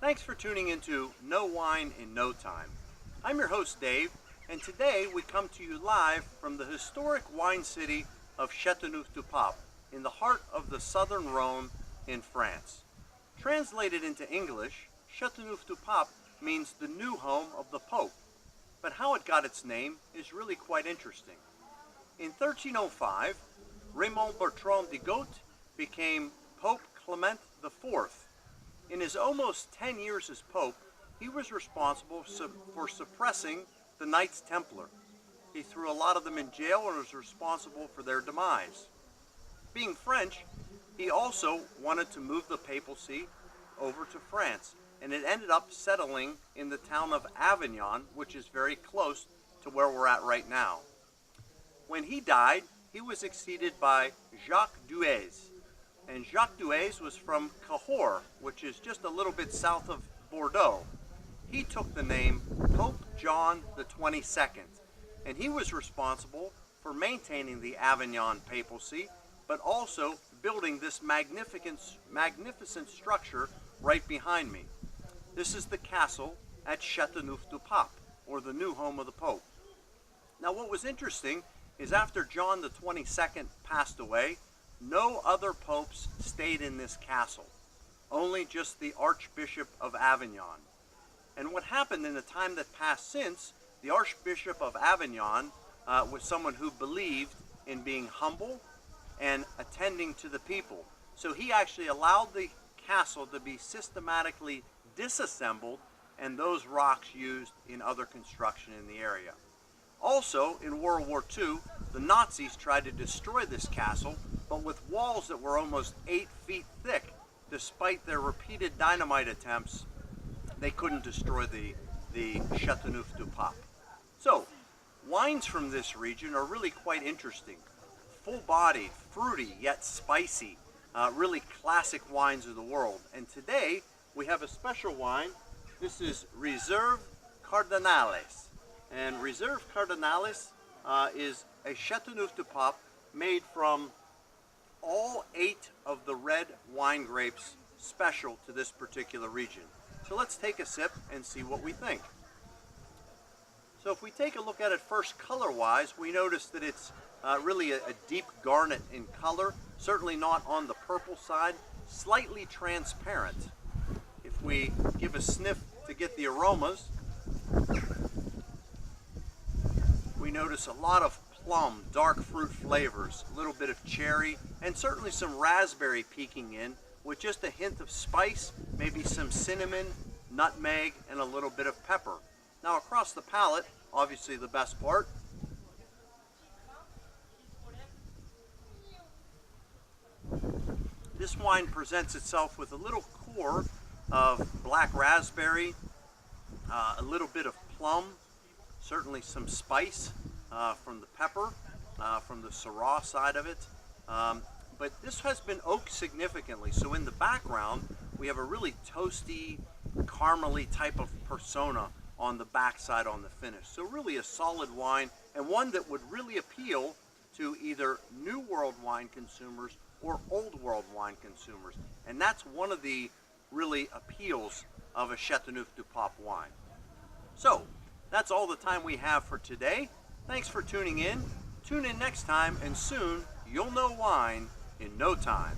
Thanks for tuning into No Wine in No Time. I'm your host Dave, and today we come to you live from the historic wine city of Chateauneuf du Pape in the heart of the southern Rhone in France. Translated into English, Chateauneuf du Pape means the new home of the Pope, but how it got its name is really quite interesting. In 1305, Raymond Bertrand de Goth became Pope Clement IV. In his almost 10 years as Pope, he was responsible for suppressing the Knights Templar. He threw a lot of them in jail and was responsible for their demise. Being French, he also wanted to move the papacy over to France, and it ended up settling in the town of Avignon, which is very close to where we're at right now. When he died, he was succeeded by Jacques Duez. And Jacques Duez was from Cahors, which is just a little bit south of Bordeaux. He took the name Pope John the 22nd, and he was responsible for maintaining the Avignon papacy, but also building this magnificent structure right behind me. This is the castle at Chateauneuf du Pape, or the new home of the Pope. Now what was interesting is after John the 22nd passed away, no other popes stayed in this castle, only just the Archbishop of Avignon. And what happened in the time that passed since, the Archbishop of Avignon was someone who believed in being humble and attending to the people. So he actually allowed the castle to be systematically disassembled and those rocks used in other construction in the area. Also, in World War II, the Nazis tried to destroy this castle, but with walls that were almost 8 feet thick. Despite their repeated dynamite attempts, they couldn't destroy the Chateauneuf du Pape. So, wines from this region are really quite interesting. Full-bodied, fruity, yet spicy, really classic wines of the world. And today, we have a special wine. This is Reserve Cardinales. And Reserve Cardinales is a Chateauneuf du Pape made from all 8 of the red wine grapes special to this particular region. So let's take a sip and see what we think. So if we take a look at it first color-wise, we notice that it's really a deep garnet in color, certainly not on the purple side, slightly transparent. If we give a sniff to get the aromas, we notice a lot of plum, dark fruit flavors, a little bit of cherry, and certainly some raspberry peeking in with just a hint of spice, maybe some cinnamon, nutmeg, and a little bit of pepper. Now across the palate, obviously the best part, this wine presents itself with a little core of black raspberry, a little bit of plum, certainly some spice from the pepper, from the Syrah side of it. But this has been oaked significantly. So in the background, we have a really toasty, caramely type of persona on the backside on the finish. So really a solid wine, and one that would really appeal to either New World wine consumers or Old World wine consumers. And that's one of the really appeals of a Chateauneuf du Pape wine. So, that's all the time we have for today. Thanks for tuning in. Tune in next time, and soon you'll know wine in no time.